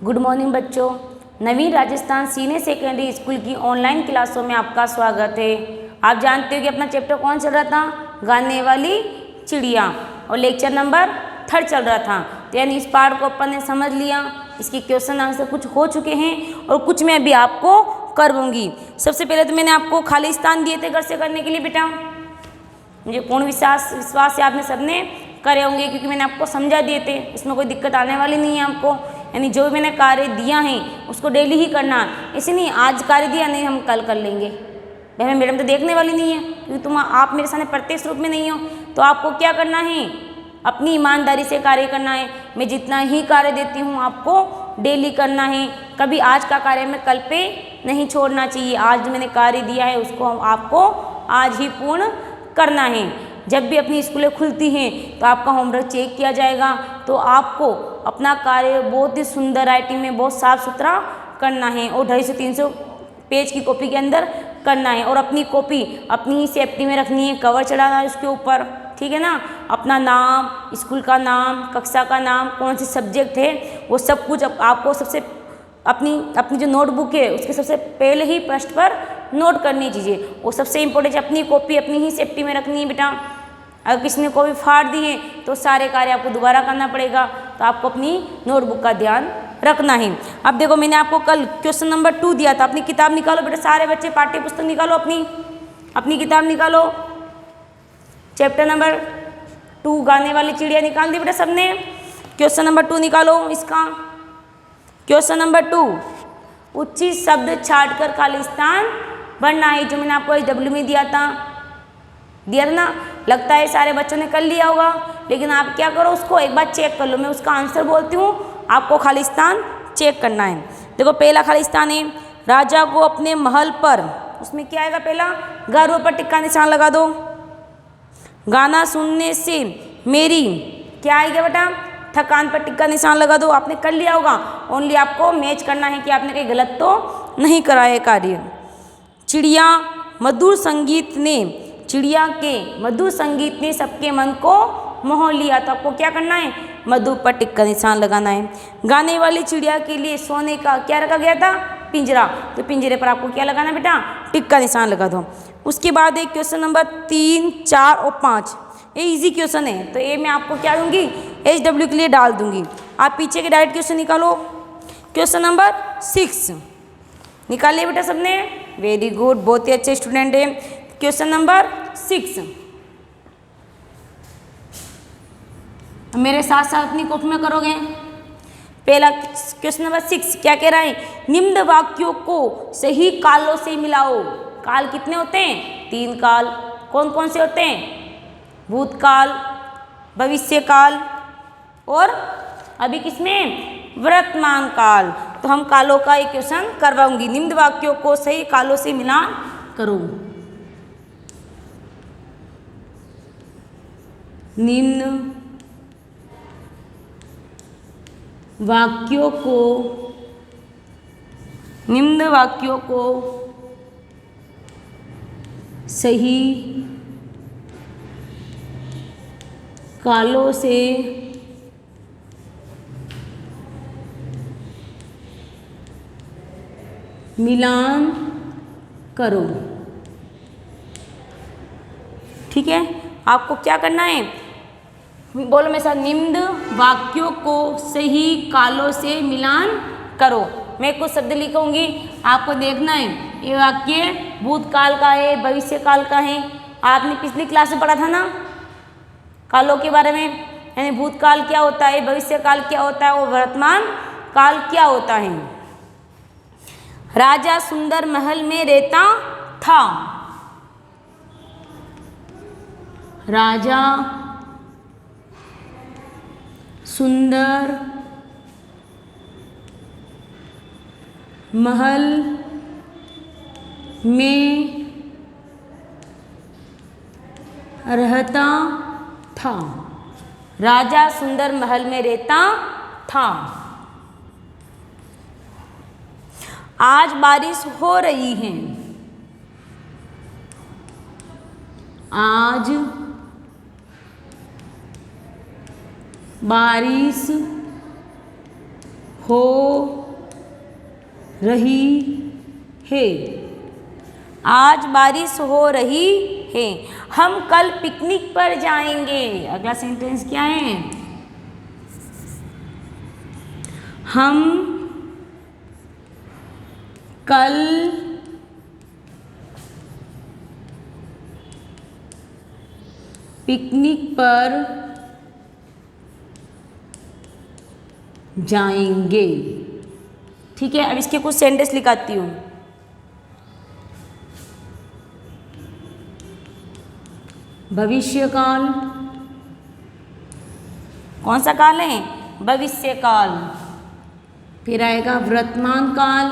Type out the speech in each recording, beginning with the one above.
Good morning बच्चों। नवीन Rajasthan senior secondary school की online क्लासों में आपका स्वागत है। आप जानते हो कि अपना चैप्टर कौन चल रहा था, गाने वाली चिड़िया, और लेक्चर नंबर 3 चल रहा था। तो यानी इस पार्ट को अपन ने समझ लिया। इसकी क्वेश्चन आंसर कुछ हो चुके हैं और कुछ मैं अभी आपको करवाऊंगी। सबसे पहले तो मैंने आपको खाली स्थान दिए थे घर से करने के लिए बेटा। मुझे पूर्ण विश्वास से आपने सबने करे होंगे, क्योंकि मैंने आपको समझा दिए थे। इसमें कोई दिक्कत आने वाली नहीं है आपको। यानी जो भी मैंने कार्य दिया है उसको डेली ही करना है। ऐसे नहीं आज कार्य दिया नहीं हम कल कर लेंगे, भाई मैडम तो देखने वाली नहीं है, क्योंकि आप मेरे सामने प्रत्यक्ष रूप में नहीं हो। तो आपको क्या करना है, अपनी ईमानदारी से कार्य करना है। मैं जितना ही कार्य देती हूँ आपको डेली करना है। कभी आज का कार्य मैं कल पे नहीं छोड़ना चाहिए। आज जो मैंने कार्य दिया है उसको आपको आज ही पूर्ण करना है। जब भी अपनी स्कूलें खुलती हैं तो आपका होमवर्क चेक किया जाएगा। तो आपको अपना कार्य बहुत ही सुंदर राइटिंग में बहुत साफ सुथरा करना है और 250 से 300 पेज की कॉपी के अंदर करना है। और अपनी कॉपी अपनी ही सेफ्टी में रखनी है, कवर चढ़ाना है उसके ऊपर, ठीक है ना। अपना नाम, स्कूल का नाम, कक्षा का नाम, कौन से सब्जेक्ट है, वो सब कुछ आपको सबसे अपनी जो नोटबुक है उसके सबसे पहले ही पृष्ठ पर नोट करनी चीज़ें। वो सबसे इम्पोर्टेंट है, अपनी कॉपी अपनी ही सेफ्टी में रखनी है बेटा। अगर किसी ने कॉपी फाड़ दी है तो सारे कार्य आपको दोबारा करना पड़ेगा। तो आपको अपनी नोटबुक का ध्यान रखना है। अब देखो मैंने आपको कल क्वेश्चन नंबर 2 दिया था। अपनी किताब निकालो बेटा, सारे बच्चे पाठ्य पुस्तक निकालो, अपनी किताब निकालो। चैप्टर नंबर 2 गाने वाली चिड़िया निकाल दी बेटा सबने। क्वेश्चन नंबर 2 निकालो इसका। क्वेश्चन नंबर 2, उचित शब्द छाटकर खाली स्थान भरना है। जो मैंने आपको SW में दिया था ना। लगता है सारे बच्चों ने कर लिया होगा, लेकिन आप क्या करो उसको एक बार चेक कर लो। मैं उसका आंसर बोलती हूँ, आपको खाली स्थान चेक करना है। देखो पहला खाली स्थान है, राजा को अपने महल पर, उसमें क्या आएगा, पहला घर पर टिक्का निशान लगा दो। गाना सुनने से मेरी क्या आएगा बेटा, थकान पर टिक्का निशान लगा दो। आपने कर लिया होगा, ओनली आपको मैच करना है कि आपने कहीं गलत तो नहीं करा है कार्य। चिड़िया के मधुर संगीत ने सबके मन को मोह लिया। तो आपको क्या करना है, मधु पर टिक्का निशान लगाना है। गाने वाली चिड़िया के लिए सोने का क्या रखा गया था, पिंजरा। तो पिंजरे पर आपको क्या लगाना बेटा, टिक्का निशान लगा दो। उसके बाद एक क्वेश्चन नंबर 3, 4 और 5, ये इजी क्वेश्चन है। तो ये मैं आपको क्या दूंगी, SW के लिए डाल दूंगी। आप पीछे के डायरेक्ट क्वेश्चन निकालो। क्वेश्चन नंबर 6 निकालिए बेटा सबने, वेरी गुड, बहुत ही अच्छे स्टूडेंट है। क्वेश्चन नंबर 6 मेरे साथ साथ अपनी कॉपी में करोगे। पहला क्वेश्चन नंबर 6 क्या कह रहा है, निम्न वाक्यों को सही कालों से मिलाओ। काल कितने होते हैं, 3 काल। कौन कौन से होते हैं, भूतकाल, भविष्यकाल और अभी किसमें, वर्तमान काल। तो हम कालों का एक क्वेश्चन करवाऊंगी। निम्न वाक्यों को सही कालों से मिलान करो। निम्न वाक्यों को सही कालों से मिलान करो। ठीक है, आपको क्या करना है, बोलो मेरे साथ, निम्न वाक्यों को सही कालों से मिलान करो। मैं कुछ शब्द लिखूंगी, आपको देखना है ये वाक्य भूतकाल का है, भविष्यकाल का है। आपने पिछली क्लास में पढ़ा था ना कालों के बारे में, यानी भूतकाल क्या होता है, भविष्यकाल क्या होता है और वर्तमान काल क्या होता है। राजा सुंदर महल में रहता था। राजा सुंदर महल में रहता था। राजा सुंदर महल में रहता था। आज बारिश हो रही है। आज बारिश हो रही है। आज बारिश हो रही है। हम कल पिकनिक पर जाएंगे। अगला सेंटेंस क्या है? हम कल पिकनिक पर जाएंगे। ठीक है, अब इसके कुछ सेंटेंस लिखाती हूँ। भविष्यकाल, कौन सा काल है? भविष्य काल। फिर आएगा वर्तमान काल,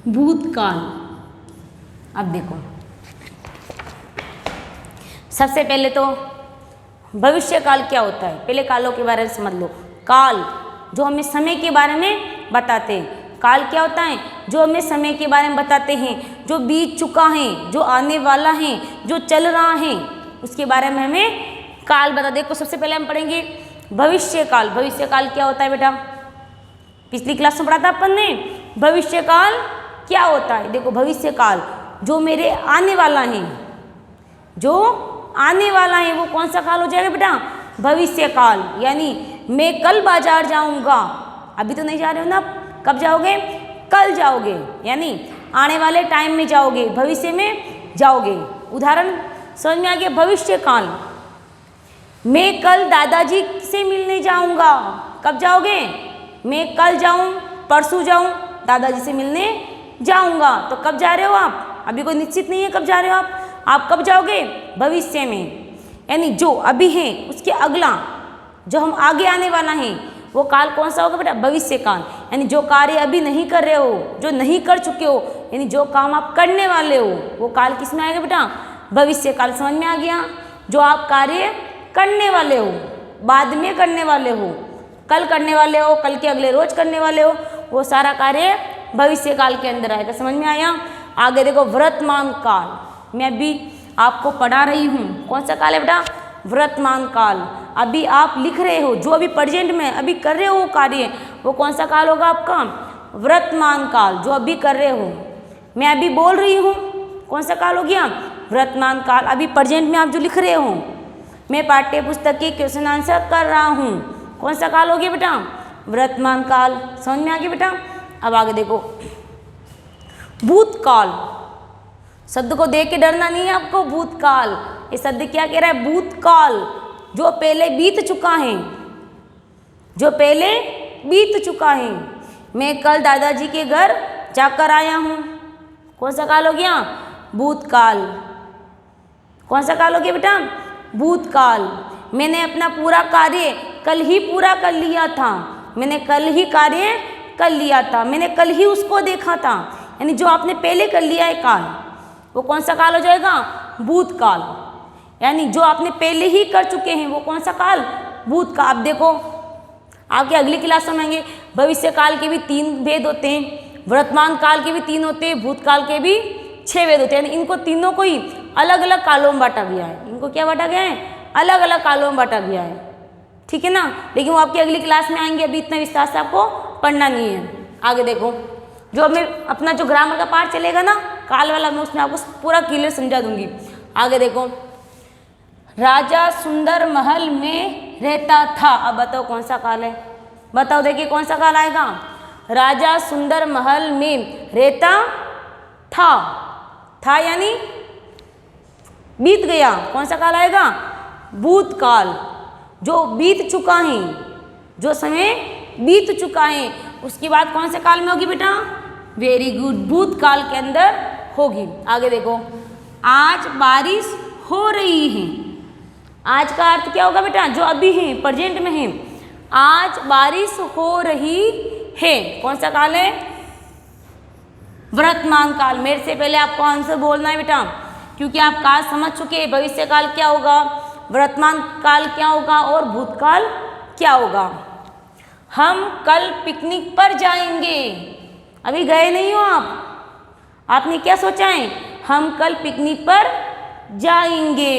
भूतकाल। अब देखो, सबसे पहले तो भविष्य काल क्या होता है, पहले कालों के बारे में समझ लो। काल जो हमें समय के बारे में बताते हैं। काल क्या होता है? जो हमें समय के बारे में बताते हैं, जो बीत चुका है, जो आने वाला है, जो चल रहा है, उसके बारे में हमें काल बता। देखो, सबसे पहले हम पढ़ेंगे भविष्य काल। भविष्य काल क्या होता है बेटा? पिछली क्लास में पढ़ा था अपन ने। भविष्य काल क्या होता है? देखो, भविष्य काल जो मेरे आने वाला है, जो आने वाला है, वो कौन सा काल हो जाएगा बेटा? भविष्य काल। यानी मैं कल बाजार जाऊंगा, अभी तो नहीं जा रहे हो ना, कब जाओगे? कल जाओगे, यानी आने वाले टाइम में जाओगे, भविष्य में जाओगे। उदाहरण समझ में आ गया? भविष्य काल, मैं कल दादाजी से मिलने जाऊंगा। कब जाओगे? मैं कल जाऊं, परसों जाऊं, दादाजी से मिलने जाऊंगा। तो कब जा रहे हो आप? अभी कोई निश्चित नहीं है कब जा रहे हो आप कब जाओगे? भविष्य में। यानी जो अभी है उसके अगला, जो हम आगे आने वाला है, वो काल कौन सा होगा बेटा? भविष्य काल। यानी जो कार्य अभी नहीं कर रहे हो, जो नहीं कर चुके हो, यानी जो काम आप करने वाले हो, वो काल किस में आएगा बेटा? भविष्य काल। समझ में आ गया? जो आप कार्य करने वाले हो, बाद में करने वाले हो, कल करने वाले हो, कल के अगले रोज करने वाले हो, वो सारा कार्य भविष्य काल के अंदर आएगा। समझ में आया? आगे देखो, वर्तमान काल। मैं अभी आपको पढ़ा रही हूँ, कौन सा काल है बेटा? वर्तमान काल। अभी आप लिख रहे हो, जो अभी प्रेजेंट में अभी कर रहे हो कार्य, वो कौन सा काल होगा आपका? वर्तमान काल। जो अभी कर रहे हो, मैं अभी बोल रही हूँ, कौन सा काल हो गया? वर्तमान काल। अभी प्रेजेंट में आप जो लिख रहे हो, मैं पाठ्य पुस्तक के क्वेश्चन आंसर कर रहा हूँ, कौन सा काल हो गया बेटा? वर्तमान काल। समझ में आ गया बेटा? अब आगे देखो, भूतकाल। शब्द को देख के डरना नहीं है आपको। भूतकाल, ये शब्द क्या कह रहा है? भूतकाल, जो पहले बीत चुका है, जो पहले बीत चुका है। मैं कल दादाजी के घर जाकर आया हूँ, कौन सा काल हो गया? भूतकाल। कौन सा काल हो गया बेटा? भूतकाल। मैंने अपना पूरा कार्य कल ही पूरा कर लिया था, मैंने कल ही कार्य कर लिया था, मैंने कल ही उसको देखा था। यानी जो आपने पहले कर लिया है काल, वो कौन सा काल हो जाएगा? भूतकाल। यानी जो आपने पहले ही कर चुके हैं, वो कौन सा काल? भूतकाल। आप देखो, आगे अगली क्लास में आएंगे, भविष्य काल के भी 3 भेद होते हैं, वर्तमान काल के भी 3 होते हैं, भूतकाल के भी 6 भेद होते हैं। यानी इनको तीनों को ही अलग अलग कालों में बांटा गया है। इनको क्या बांटा गया है? अलग अलग कालों में बांटा गया है। ठीक है ना? लेकिन वो आपकी अगली क्लास में आएंगे, अभी इतना विस्तार से आपको पढ़ना नहीं है। आगे देखो, जो हमें अपना जो ग्रामर का पार्ट चलेगा ना काल वाला, मैं उसमें आपको पूरा क्लियर समझा दूंगी। आगे देखो, राजा सुंदर महल में रहता था। अब बताओ कौन सा काल है? बताओ, देखिए कौन सा काल आएगा? राजा सुंदर महल में रहता था। था यानी बीत गया, कौन सा काल आएगा? भूतकाल। जो बीत चुका है, जो समय बीत चुका है, उसकी बात कौन से काल में होगी बेटा? वेरी गुड, भूतकाल के अंदर होगी। आगे देखो, आज बारिश हो रही है। आज का अर्थ क्या होगा बेटा? जो अभी है, प्रेजेंट में है। आज बारिश हो रही है, कौन सा काल है? वर्तमान काल। मेरे से पहले आपको आंसर बोलना है बेटा, क्योंकि आप काल समझ चुके हैं। भविष्य काल क्या होगा, वर्तमान काल क्या होगा और भूतकाल क्या होगा। हम कल पिकनिक पर जाएंगे। अभी गए नहीं हो आप, आपने क्या सोचा है? हम कल पिकनिक पर जाएंगे।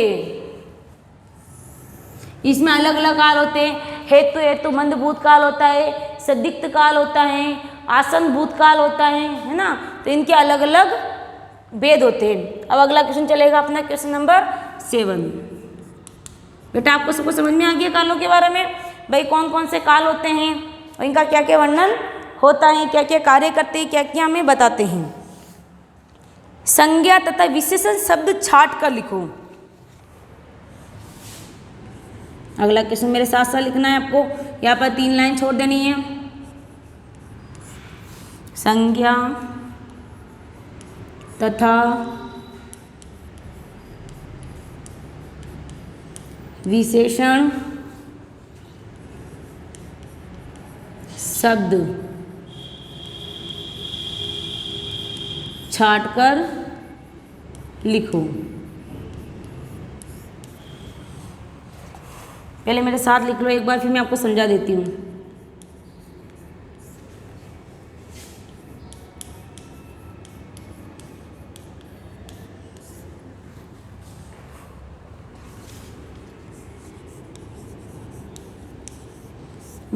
इसमें अलग अलग काल होते हैं। हेतु हेतुमंद भूतकाल होता है, सदिग्ध काल होता है, आसन भूतकाल होता है ना। तो इनके अलग अलग भेद होते हैं। अब अगला क्वेश्चन चलेगा अपना क्वेश्चन नंबर 7। बेटा आपको सबको समझ में आ गया कालों के बारे में, भाई कौन कौन से काल होते हैं और इनका क्या क्या वर्णन होता है, क्या क्या कार्य करते हैं, क्या क्या हमें बताते हैं। संज्ञा तथा विशेषण शब्द छाट कर लिखो। अगला क्वेश्चन मेरे साथ साथ लिखना है आपको, यहाँ पर 3 लाइन छोड़ देनी है। संज्ञा तथा विशेषण शब्द छाटकर लिखो। पहले मेरे साथ लिख लो एक बार, फिर मैं आपको समझा देती हूँ।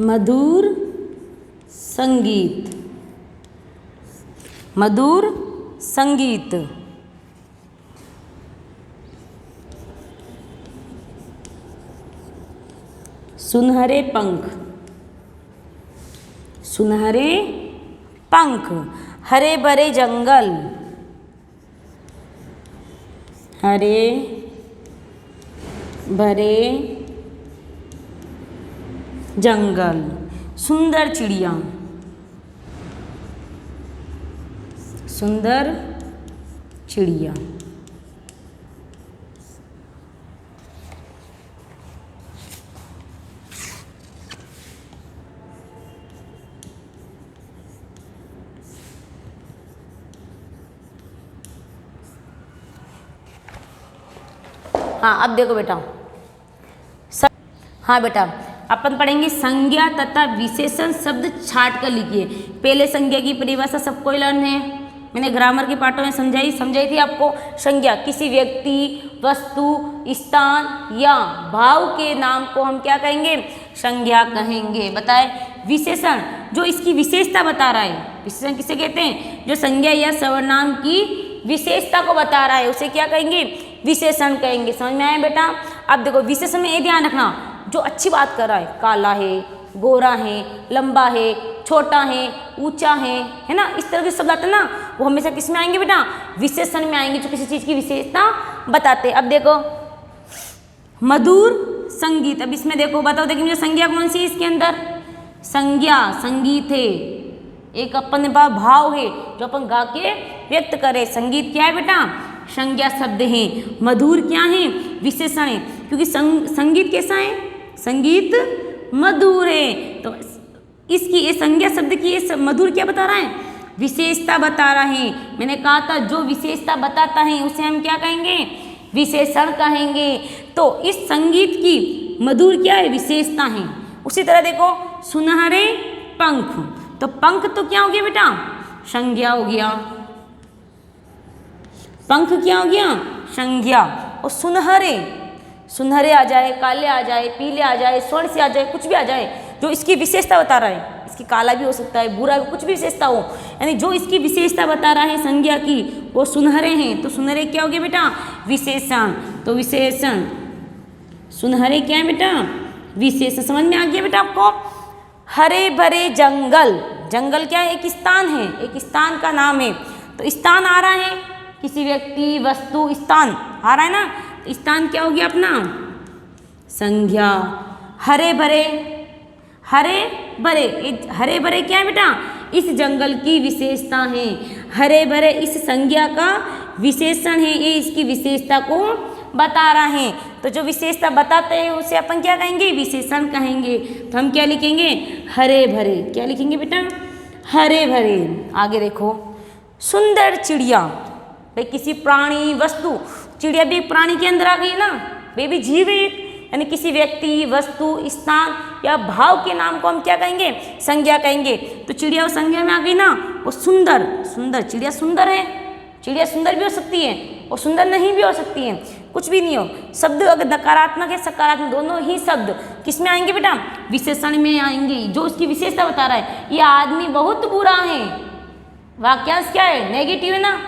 मधुर संगीत, मधुर संगीत, सुनहरे पंख, सुनहरे पंख, हरे भरे जंगल, हरे भरे जंगल, सुंदर चिड़िया, सुंदर चिड़िया। हाँ अब देखो बेटा, हाँ बेटा अपन पढ़ेंगे संज्ञा तथा विशेषण शब्द छाट कर लिखिए। पहले संज्ञा की परिभाषा सबको लर्न है, मैंने ग्रामर के पाठों में समझाई थी आपको। संज्ञा किसी व्यक्ति, वस्तु, स्थान या भाव के नाम को हम क्या कहेंगे, संज्ञा कहेंगे। बताए विशेषण जो इसकी विशेषता बता रहा है, विशेषण किसे कहते हैं, जो संज्ञा या सर्वनाम की विशेषता को बता रहा है उसे क्या कहेंगे, विशेषण कहेंगे। समझ में आया बेटा। अब देखो विशेषण में ये ध्यान रखना, जो अच्छी बात कर रहा है, काला है, गोरा है, लंबा है, छोटा है, ऊंचा है ना, इस तरह के शब्द आते हैं ना, वो हमेशा किस में आएंगे बेटा, विशेषण में आएंगे, जो किसी चीज की विशेषता बताते। अब देखो मधुर संगीत, अब इसमें देखो बताओ, देखिए मुझे संज्ञा कौन सी है इसके अंदर, संज्ञा संगीत है, एक अपन भाव है जो अपन गा के व्यक्त करे। संगीत क्या है बेटा, संज्ञा शब्द है। मधुर क्या है, विशेषण है, क्योंकि संगीत कैसा है, संगीत मधुर है। तो इसकी ये संज्ञा शब्द की ये मधुर क्या बता रहा है, विशेषता बता रहा है। मैंने कहा था जो विशेषता बताता है उसे हम क्या कहेंगे, विशेषण कहेंगे। तो इस संगीत की मधुर क्या है, विशेषता है। उसी तरह देखो सुनहरे पंख, तो पंख तो क्या हो गया बेटा, संज्ञा हो गया, पंख क्या हो गया, संज्ञा। और सुनहरे, सुनहरे आ जाए, काले आ जाए, पीले आ जाए, स्वर्ण से आ जाए, कुछ भी आ जाए, जो इसकी विशेषता बता रहा है, इसकी काला भी हो सकता है, बुरा भी, कुछ भी विशेषता हो, यानी जो इसकी विशेषता बता रहा है संज्ञा की, वो सुनहरे हैं। तो सुनहरे क्या हो गया बेटा, विशेषण। तो विशेषण सुनहरे क्या है बेटा, विशेषण। समझ में आ गया बेटा आपको। हरे भरे जंगल, जंगल क्या है, एक स्थान है, एक स्थान का नाम है। तो स्थान आ रहा है, किसी व्यक्ति, वस्तु, स्थान आ रहा है ना, तो स्थान क्या हो गया अपना, संज्ञा। हरे भरे, हरे भरे, हरे भरे क्या है बेटा, इस जंगल की विशेषता है। हरे भरे इस संज्ञा का विशेषण है, ये इसकी विशेषता को बता रहा है। तो जो विशेषता बताते हैं उसे अपन क्या कहेंगे, विशेषण कहेंगे। तो हम क्या लिखेंगे, हरे भरे, क्या लिखेंगे बेटा, हरे भरे। आगे देखो सुंदर चिड़िया, भाई किसी प्राणी, वस्तु, चिड़िया भी एक प्राणी के अंदर आ गई ना, वे भी जीव है, यानी किसी व्यक्ति, वस्तु, स्थान या भाव के नाम को हम क्या कहेंगे, संज्ञा कहेंगे। तो चिड़िया वो संज्ञा में आ गई ना, वो सुंदर, सुंदर चिड़िया सुंदर है, चिड़िया सुंदर भी हो सकती है और सुंदर नहीं भी हो सकती है, कुछ भी नहीं हो। शब्द अगर नकारात्मक है सकारात्मक दोनों ही शब्द किस में आएंगे बेटा, विशेषण में आएंगे, जो उसकी विशेषता बता रहा है। ये आदमी बहुत बुरा है, वाक्यांश क्या है, नेगेटिव है ना,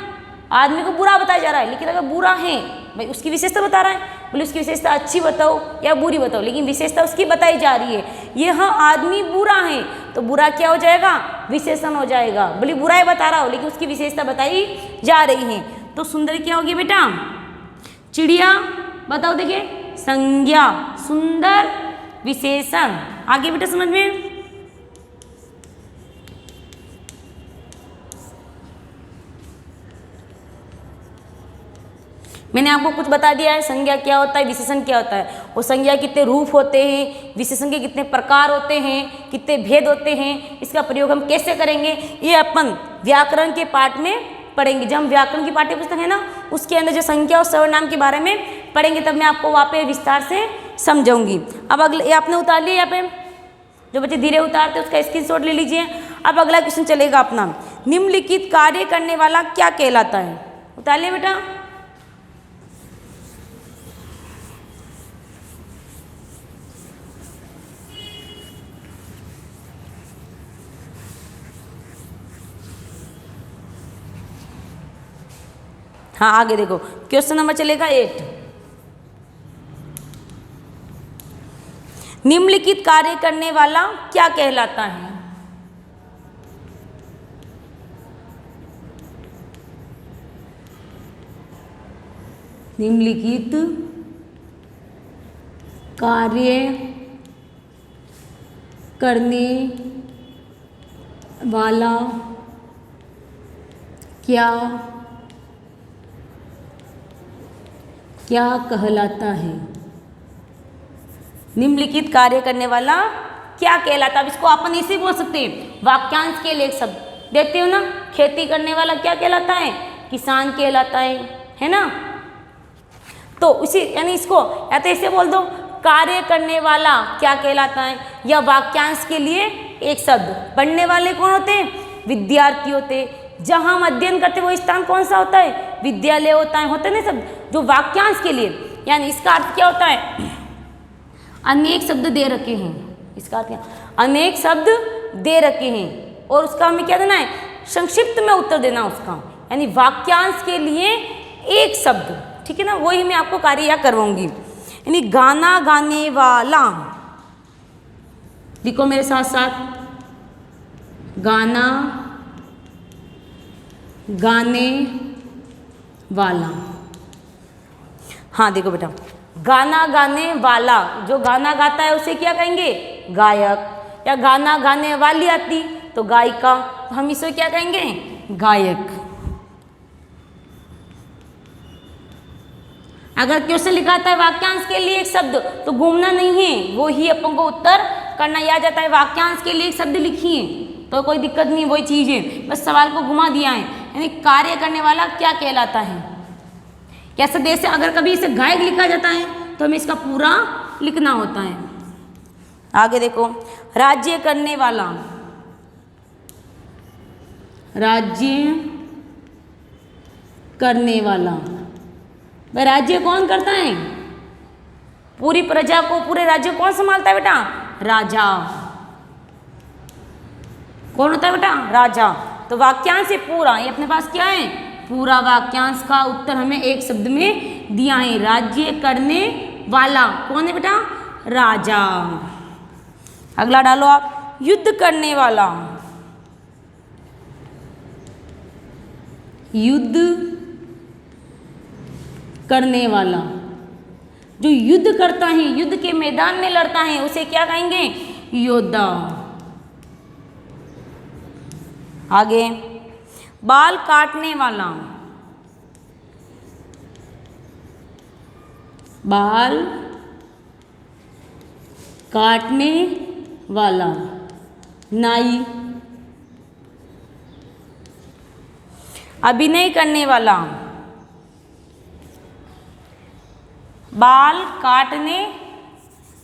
आदमी को बुरा बताया जा रहा है। लेकिन अगर बुरा है भाई उसकी विशेषता बता रहा है, बोले उसकी विशेषता अच्छी बताओ या बुरी बताओ, लेकिन विशेषता उसकी बताई जा रही है। यह आदमी बुरा है तो बुरा क्या हो जाएगा, विशेषण हो जाएगा। बोले बुराई बता रहा हो लेकिन उसकी विशेषता बताई जा रही है, तो सुंदर क्या होगी बेटा, चिड़िया। बताओ देखिए, संज्ञा, सुंदर, विशेषण। आगे बेटा समझ में, मैंने आपको कुछ बता दिया है, संज्ञा क्या होता है, विशेषण क्या होता है, और संज्ञा कितने रूप होते हैं, विशेषण के कितने प्रकार होते हैं, कितने भेद होते हैं, इसका प्रयोग हम कैसे करेंगे, ये अपन व्याकरण के पाठ में पढ़ेंगे। जब हम व्याकरण की पाठ्य पुस्तक है ना उसके अंदर जो संज्ञा और सर्वनाम के बारे में पढ़ेंगे तब मैं आपको वहाँ पे विस्तार से समझाऊंगी। अब अगले, ये आपने उतार लिया, यहाँ पे जो बच्चे धीरे उतारते उसका स्क्रीनशॉट ले लीजिए। अब अगला क्वेश्चन चलेगा अपना, निम्नलिखित कार्य करने वाला क्या कहलाता है। उतार लिया बेटा। हाँ आगे देखो, क्वेश्चन नंबर चलेगा 8। निम्नलिखित कार्य करने वाला क्या कहलाता है। निम्नलिखित कार्य करने वाला क्या कहलाता है। निम्नलिखित कार्य करने वाला क्या कहलाता है। अब इसको अपन ऐसे बोल सकते हैं, वाक्यांश के लिए एक शब्द देखते हो ना, खेती करने वाला क्या कहलाता है, किसान कहलाता है ना। तो उसी यानी इसको या तो ऐसे बोल दो, कार्य करने वाला क्या कहलाता है, या वाक्यांश के लिए एक शब्द। पढ़ने वाले कौन होते हैं, विद्यार्थी होते हैं। जहाँ हम अध्ययन करते वो स्थान कौन सा होता है, विद्यालय होता है, होते ना शब्द जो वाक्यांश के लिए। यानी इसका अर्थ क्या होता है, अनेक शब्द दे रखे हैं। इसका अर्थ क्या, अनेक शब्द दे रखे हैं और उसका हमें क्या देना है, संक्षिप्त में उत्तर देना उसका। यानी वाक्यांश के लिए एक शब्द, ठीक है ना, वही मैं आपको कार्य या करवाऊंगी। यानी गाना गाने वाला, लिखो मेरे साथ साथ, गाना गाने वाला। हाँ देखो बेटा, गाना गाने वाला, जो गाना गाता है उसे क्या कहेंगे, गायक। या गाना गाने वाली आती तो गायिका, तो हम इसे क्या कहेंगे, गायक। अगर क्वेश्चन लिखा था वाक्यांश के लिए एक शब्द तो घूमना नहीं है, वो ही अपन को उत्तर करना याद जाता है। वाक्यांश के लिए एक शब्द लिखिए तो कोई दिक्कत नहीं, वही चीज है, बस सवाल को घुमा दिया है। यानी कार्य करने वाला क्या कहलाता है। कैसे जैसे अगर कभी इसे गायक लिखा जाता है तो हमें इसका पूरा लिखना होता है। आगे देखो, राज्य करने वाला, राज्य करने वाला, भाई राज्य कौन करता है, पूरी प्रजा को, पूरे राज्य कौन संभालता है बेटा, राजा। कौन होता है बेटा, राजा। तो वाक्यांश से पूरा, ये अपने पास क्या है, पूरा वाक्यांश का उत्तर हमें एक शब्द में दिया है, राज्य करने वाला। कौन है बेटा, राजा। अगला डालो आप, युद्ध करने वाला, युद्ध करने वाला, जो युद्ध करता है, युद्ध के मैदान में लड़ता है, उसे क्या कहेंगे, योद्धा। आगे, बाल काटने वाला, बाल काटने वाला, नाई। अभिनय करने वाला, बाल काटने,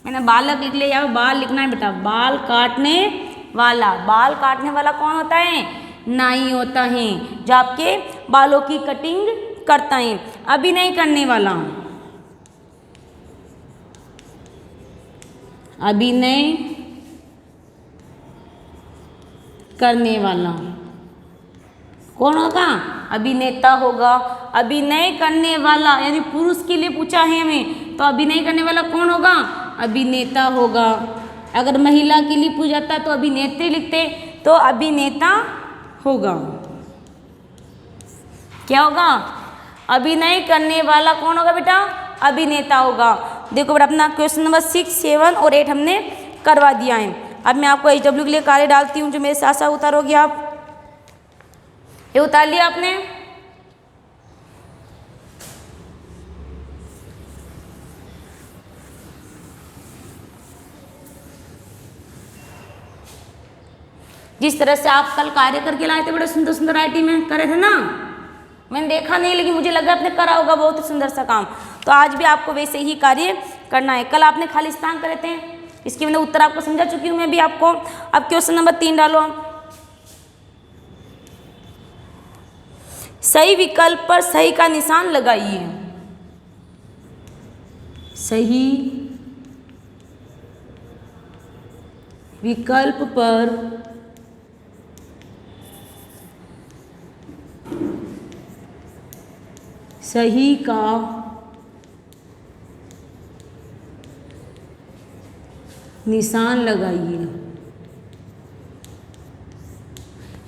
मैंने बालक लिख लिया, यहाँ बाल लिखना है बेटा, बाल काटने वाला। बाल काटने वाला कौन होता है, नाई होता है, जो आपके बालों की कटिंग करता है। अभिनय करने वाला, अभिनय करने वाला कौन होगा? अभिनेता होगा। अभिनय करने वाला यानी पुरुष के लिए पूछा है हमें, तो अभिनय करने वाला कौन होगा? अभिनेता होगा। अगर महिला के लिए पूछा जाता तो अभिनेत्री लिखते, तो अभिनेता होगा। क्या होगा? अभिनय करने वाला कौन होगा बेटा? अभिनेता होगा। देखो बेटा अपना क्वेश्चन नंबर 6, 7 और 8 हमने करवा दिया है। अब मैं आपको HW के लिए कार्य डालती हूँ, जो मेरे साथ साथ उतारोगे आप। ये उतार लिया आपने? जिस तरह से आप कल कार्य करके लाए थे बड़े सुंदर सुंदर IT में करे थे ना, मैंने देखा नहीं लेकिन मुझे लगा आपने करा होगा बहुत ही सुंदर सा काम। तो आज भी आपको वैसे ही कार्य करना है। कल आपने खालिस्तान करे थे, इसके मैंने उत्तर आपको समझा चुकी हूँ मैं भी आपको। अब क्वेश्चन नंबर 3 डालो। सही विकल्प पर सही का निशान लगाइए। सही विकल्प पर सही का निशान लगाइए।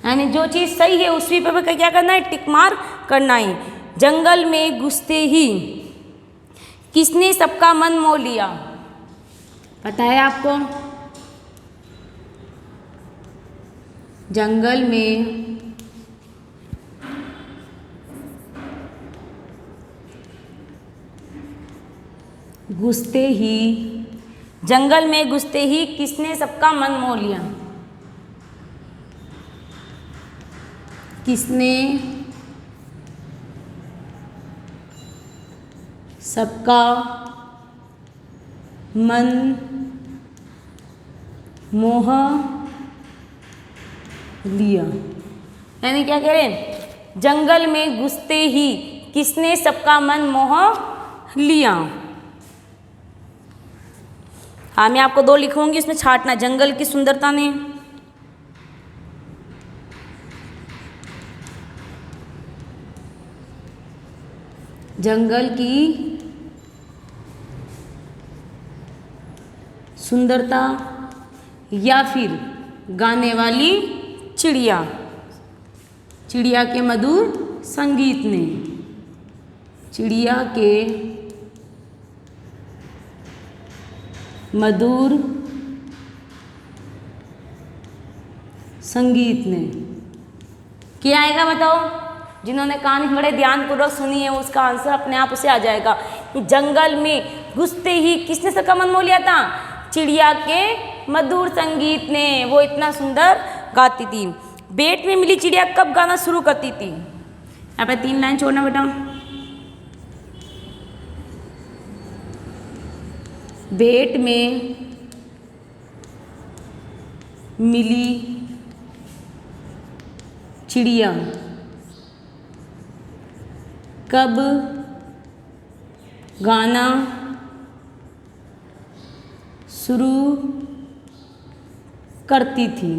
यानी जो चीज़ सही है उसी पे क्या करना है? टिक मार्क करना है। जंगल में घुसते ही किसने सबका मन मोह लिया? पता है आपको? जंगल में घुसते ही, जंगल में घुसते ही किसने सबका मन मोह लिया? किसने सबका मन मोह लिया? यानी क्या कह रहे हैं? जंगल में घुसते ही किसने सबका मन मोह लिया? हाँ मैं आपको 2 लिखूंगी, उसमें छांटना। जंगल की सुंदरता ने, जंगल की सुंदरता या फिर गाने वाली चिड़िया, चिड़िया के मधुर संगीत ने, चिड़िया के मधुर संगीत ने। क्या आएगा बताओ? जिन्होंने कहानी बड़े ध्यानपूर्वक सुनी है उसका आंसर अपने आप उसे आ जाएगा कि जंगल में घुसते ही किसने सबका मन मोह लिया था? चिड़िया के मधुर संगीत ने। वो इतना सुंदर गाती थी। बेट में मिली चिड़िया कब गाना शुरू करती थी? यहाँ पे 3 लाइन छोड़ना बेटा। बेट में मिली चिड़िया कब गाना शुरू करती थी?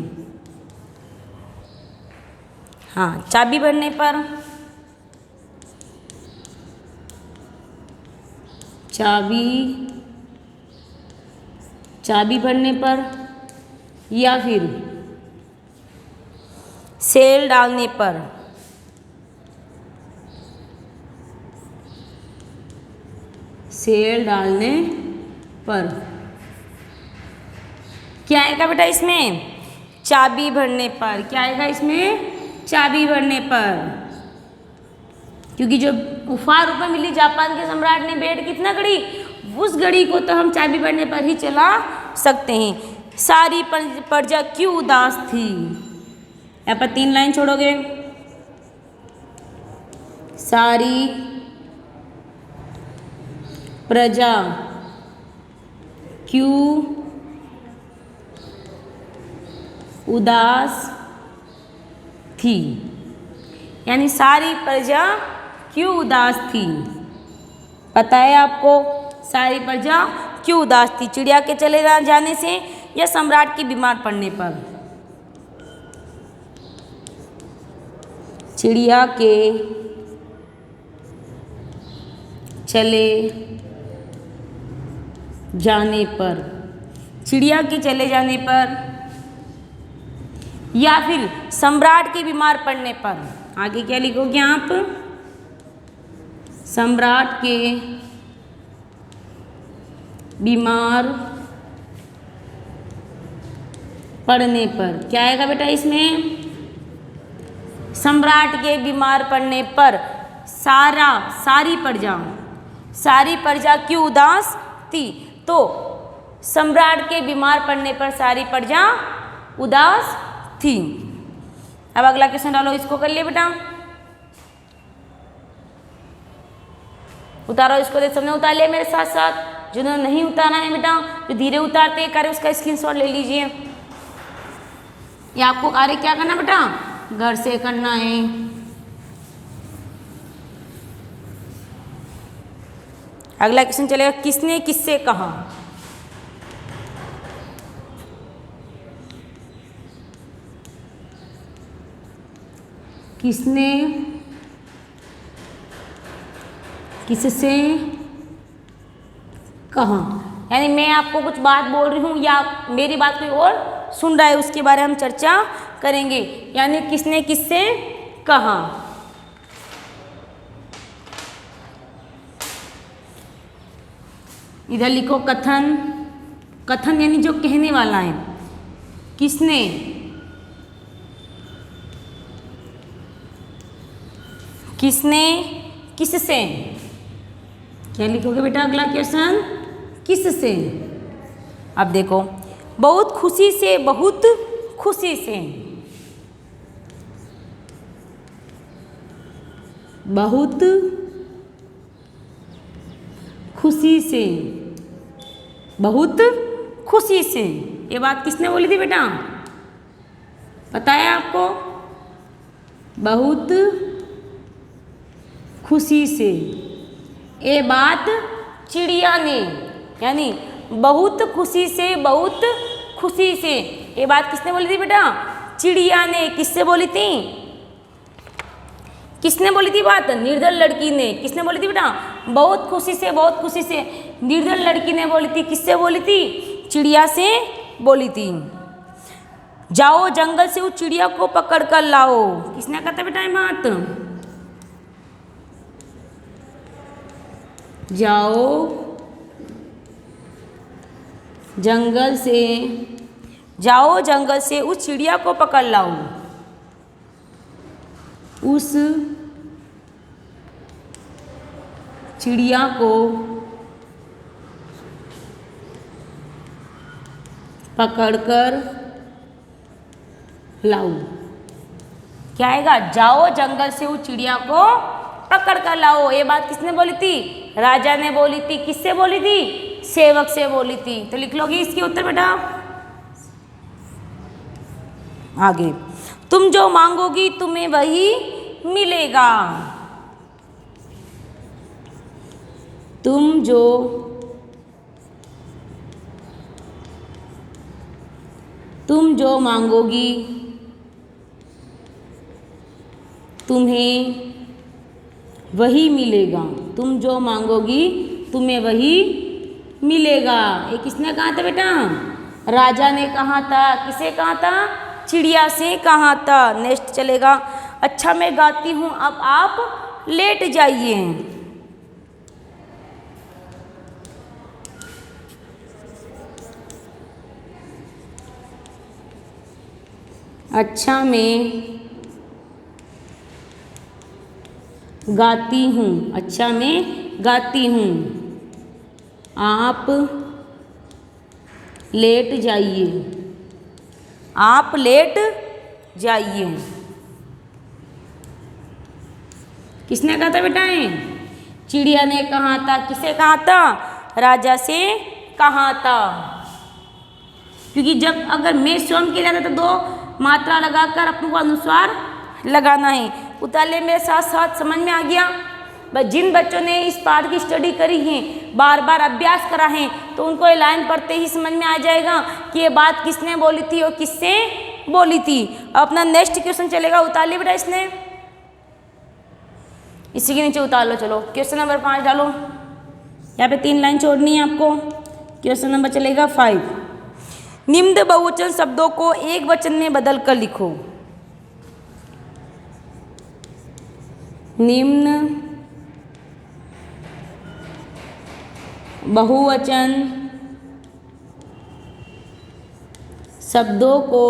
हाँ, चाबी भरने पर, चाबी भरने पर या फिर सेल डालने पर? सेल डालने पर। क्या आएगा बेटा इसमें? चाबी भरने पर। क्या आएगा इसमें? चाबी भरने पर। क्योंकि जो उपहार रूप में मिली जापान के सम्राट ने भेंट कितना घड़ी, उस घड़ी को तो हम चाबी भरने पर ही चला सकते हैं। सारी प्रजा क्यों उदास थी? यहाँ पर 3 लाइन छोड़ोगे। सारी प्रजा क्यों उदास थी? यानी सारी प्रजा क्यों उदास थी? पता है आपको सारी प्रजा क्यों उदास थी? चिड़िया के चले जाने से या सम्राट के बीमार पड़ने पर? चिड़िया के चले जाने पर, चिड़िया के चले जाने पर या फिर सम्राट के बीमार पड़ने पर? आगे क्या लिखोगे आप? सम्राट के बीमार पड़ने पर। क्या आएगा बेटा इसमें? सम्राट के बीमार पड़ने पर सारी प्रजा क्यों उदास थी? तो सम्राट के बीमार पड़ने पर सारी प्रजा उदास थी। अब अगला क्वेश्चन डालो, इसको कर लिए बेटा, उतारो इसको। देख सबने उतार लिया मेरे साथ साथ? जिन्होंने नहीं उतारा है बेटा, जो धीरे उतारते कार्य उसका स्क्रीनशॉट ले लीजिए। ये आपको कार्य क्या करना बेटा? घर से करना है। अगला क्वेश्चन चलेगा, किसने किससे कहा? किसने किससे कहा? यानी मैं आपको कुछ बात बोल रही हूँ या मेरी बात कोई और सुन रहा है, उसके बारे में हम चर्चा करेंगे। यानी किसने किससे कहा। इधर लिखो कथन। कथन यानी जो कहने वाला है। किसने किसने किससे? क्या लिखोगे बेटा अगला क्वेश्चन? किससे। अब देखो, बहुत खुशी से, बहुत खुशी से, बहुत खुशी से, बहुत खुशी से, ये बात किसने बोली थी बेटा? पता है आपको? बहुत खुशी से, ये बात चिड़िया ने, यानी बहुत खुशी से, बहुत खुशी से, ये बात किसने बोली थी बेटा? चिड़िया ने। किससे बोली थी? किसने बोली थी बात? निर्दल लड़की ने। किसने बोली थी बेटा? बहुत खुशी से, बहुत खुशी से, निर्दल लड़की ने बोली थी। किससे बोली थी? चिड़िया से बोली थी। जाओ जंगल से उस चिड़िया को पकड़ कर लाओ। किसने कहा था बेटा ये बात? जाओ जंगल से, जाओ जंगल से उस चिड़िया को पकड़ लाओ। उस चिड़िया को पकड़कर लाओ। क्या आएगा? जाओ जंगल से उस चिड़िया को पकड़ कर लाओ। ये बात किसने बोली थी? राजा ने बोली थी। किससे बोली थी? सेवक से बोली थी। तो लिख लोगी इसके उत्तर बेटा। आगे, तुम जो मांगोगी तुम्हें वही मिलेगा। तुम जो मांगोगी तुम्हें वही मिलेगा। तुम जो मांगोगी तुम्हें वही मिलेगा। ये किसने कहा था बेटा? राजा ने कहा था। किसे कहा था? चिड़िया से कहा था। नेक्स्ट चलेगा, अच्छा मैं गाती हूँ अब आप लेट जाइए। अच्छा मैं गाती हूँ, अच्छा मैं गाती हूँ, आप लेट जाइए, आप लेट जाइए। किसने कहा था बेटा? चिड़िया ने कहा था। किसे कहा था? राजा से कहा था। क्योंकि अगर मैं स्वयं के लिए तो दो मात्रा लगाकर अपने को अनुस्वार लगाना है। उताले मेरे साथ साथ, समझ में आ गया। बस जिन बच्चों ने इस पाठ की स्टडी करी है, बार बार अभ्यास करा है, तो उनको ये लाइन पढ़ते ही समझ में आ जाएगा कि ये बात किसने बोली थी और किससे बोली थी। अपना नेक्स्ट क्वेश्चन चलेगा, उतार लिया बेटा इसने, इसी के नीचे उतार लो। चलो क्वेश्चन नंबर 5 डालो, यहाँ पे 3 लाइन छोड़नी है आपको। क्वेश्चन नंबर चलेगा 5। निम्न बहुवचन शब्दों को एक वचन में बदल कर लिखो। निम्न बहुवचन शब्दों को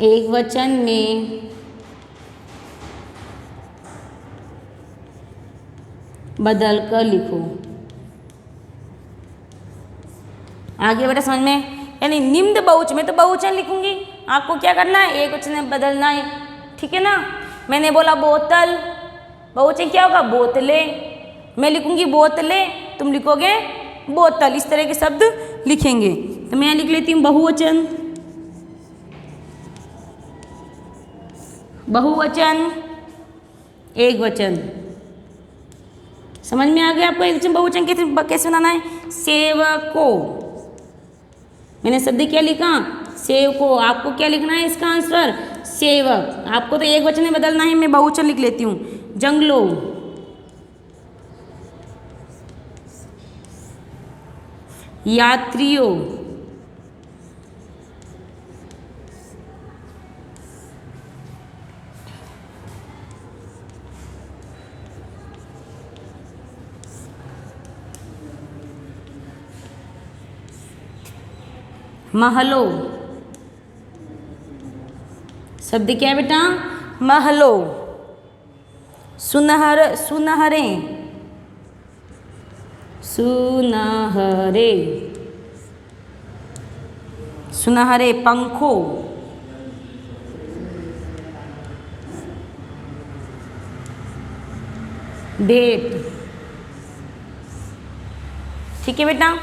एक वचन में बदल कर लिखो। आगे बेटा समझ में, यानी निम्न बहुवचन में तो बहुवचन लिखूंगी, आपको क्या करना है, एक वचन में बदलना है, ठीक है ना। मैंने बोला बोतल, बहुवचन क्या होगा, बोतलें। मैं लिखूंगी बोतलें, तुम लिखोगे बोतल, इस तरह के शब्द लिखेंगे। तो मैं लिख लेती हूँ बहुवचन, बहुवचन एक वचन। समझ में आ गया आपको एक वचन बहुवचन कैसे बनाना है। सेवको, मैंने शब्द क्या लिखा, सेवको। आपको क्या लिखना है इसका आंसर, सेवक। आपको तो एक वचन में बदलना है, मैं बहुवचन लिख लेती हूँ, जंगलों। यात्रियों, महलों। शब्द क्या है बेटा, महलों। सुनहरे, सुनहरे, सुनहरे पंखों। भेंट। ठीक है बेटा,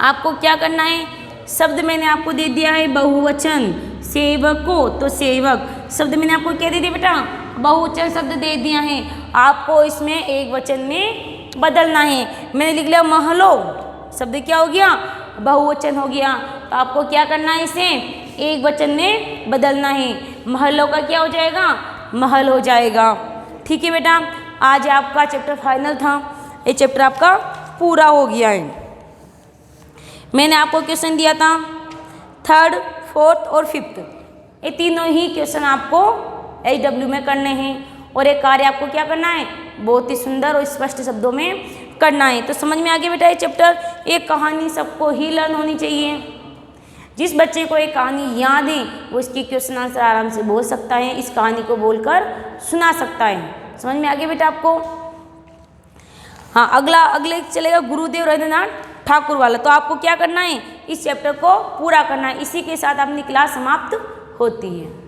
आपको क्या करना है, शब्द मैंने आपको दे दिया है बहुवचन, सेवकों तो सेवक। शब्द मैंने आपको क्या दे दिया बेटा, बहुवचन शब्द दे दिया है, आपको इसमें एक वचन में बदलना है। मैंने लिख लिया महलों, शब्द क्या हो गया, बहुवचन हो गया। तो आपको क्या करना है, इसे एक वचन में बदलना है। महलों का क्या हो जाएगा, महल हो जाएगा। ठीक है बेटा, आज आपका चैप्टर फाइनल था, ये चैप्टर आपका पूरा हो गया है। मैंने आपको क्वेश्चन दिया था 3rd, 4th और 5th, ये तीनों ही क्वेश्चन आपको HW में करने हैं। और एक कार्य आपको क्या करना है, बहुत ही सुंदर और स्पष्ट शब्दों में करना है। तो समझ में आ गया बेटा ये चैप्टर। एक कहानी सबको ही लर्न होनी चाहिए। जिस बच्चे को एक कहानी याद है वो इसकी क्वेश्चन आंसर आराम से बोल सकता है, इस कहानी को बोलकर सुना सकता है। समझ में आ गया बेटा आपको। हाँ, अगले चलेगा गुरुदेव रविंद्रनाथ ठाकुर वाला। तो आपको क्या करना है, इस चैप्टर को पूरा करना है। इसी के साथ अपनी क्लास समाप्त होती है।